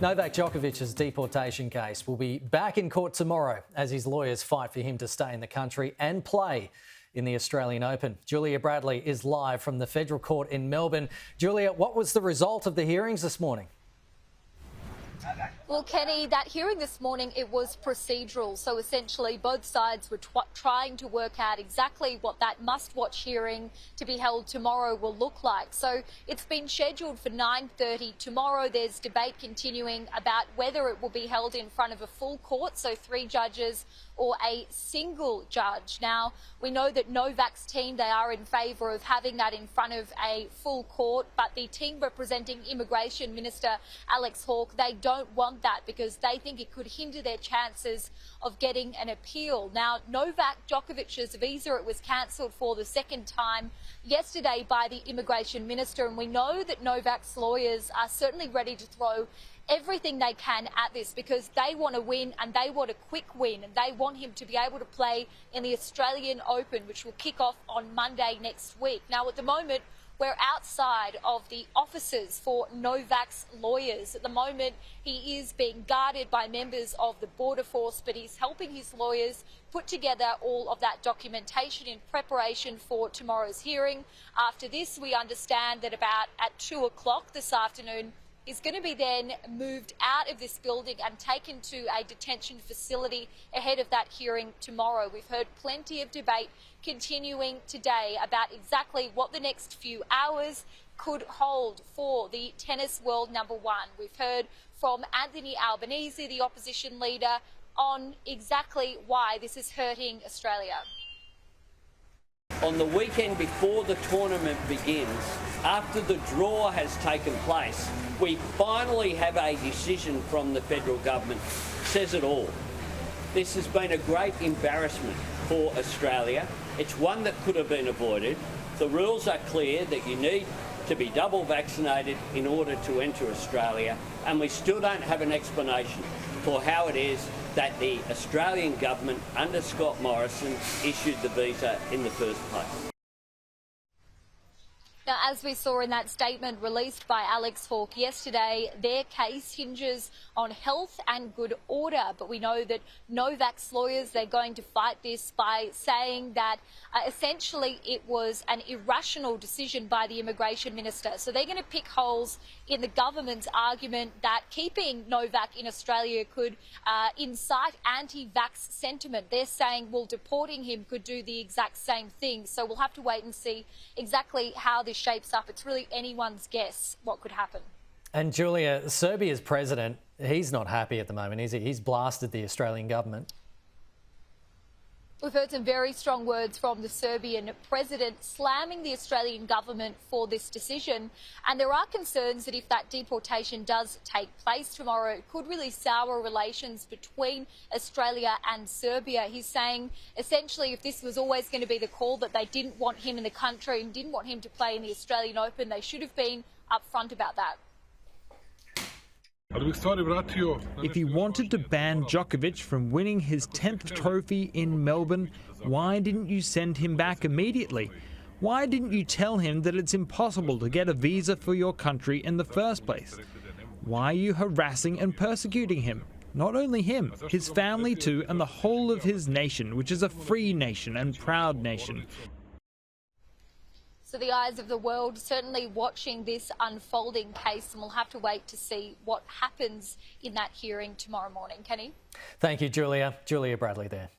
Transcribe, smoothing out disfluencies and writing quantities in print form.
Novak Djokovic's deportation case will be back in court tomorrow as his lawyers fight for him to stay in the country and play in the Australian Open. Julia Bradley is live from the Federal Court in Melbourne. Julia, what was the result of the hearings this morning? Well, Kenny, that hearing this morning, it was procedural. So essentially, both sides were trying to work out exactly what that must-watch hearing to be held tomorrow will look like. So it's been scheduled for 9:30 tomorrow. There's debate continuing about whether it will be held in front of a full court, so 3 judges, or a single judge. Now, we know that Novak's team, they are in favour of having that in front of a full court, but the team representing Immigration Minister Alex Hawke, they don't want that because they think it could hinder their chances of getting an appeal. Now, Novak Djokovic's visa, it was cancelled for the second time yesterday by the Immigration Minister, and we know that Novak's lawyers are certainly ready to throw everything they can at this because they want to win and they want a quick win, and they want him to be able to play in the Australian Open, which will kick off on Monday next week. Now, at the moment, we're outside of the offices for Novak's lawyers. At the moment, he is being guarded by members of the Border Force, but he's helping his lawyers put together all of that documentation in preparation for tomorrow's hearing. After this, we understand that about at 2 o'clock this afternoon, is going to be then moved out of this building and taken to a detention facility ahead of that hearing tomorrow. We've heard plenty of debate continuing today about exactly what the next few hours could hold for the tennis world number one. We've heard from Anthony Albanese, the opposition leader, on exactly why this is hurting Australia. On the weekend before the tournament begins, after the draw has taken place, we finally have a decision from the federal government. Says it all. This has been a great embarrassment for Australia. It's one that could have been avoided. The rules are clear that you need to be double vaccinated in order to enter Australia, and we still don't have an explanation for how it is that the Australian government under Scott Morrison issued the visa in the first place. Now, as we saw in that statement released by Alex Hawke yesterday, their case hinges on health and good order. But we know that Novak's lawyers, they're going to fight this by saying that essentially it was an irrational decision by the Immigration Minister. So they're going to pick holes in the government's argument that keeping Novak in Australia could incite anti-vax sentiment. They're saying, well, deporting him could do the exact same thing. So we'll have to wait and see exactly how this shapes up. It's really anyone's guess what could happen. And Julia, Serbia's president, he's not happy at the moment, is he? He's blasted the Australian government. We've heard some very strong words from the Serbian president slamming the Australian government for this decision. And there are concerns that if that deportation does take place tomorrow, it could really sour relations between Australia and Serbia. He's saying essentially if this was always going to be the call that they didn't want him in the country and didn't want him to play in the Australian Open, they should have been upfront about that. If he wanted to ban Djokovic from winning his 10th trophy in Melbourne, why didn't you send him back immediately? Why didn't you tell him that it's impossible to get a visa for your country in the first place? Why are you harassing and persecuting him? Not only him, his family too, and the whole of his nation, which is a free nation and proud nation. So the eyes of the world certainly watching this unfolding case, and we'll have to wait to see what happens in that hearing tomorrow morning. Kenny? Thank you, Julia. Julia Bradley there.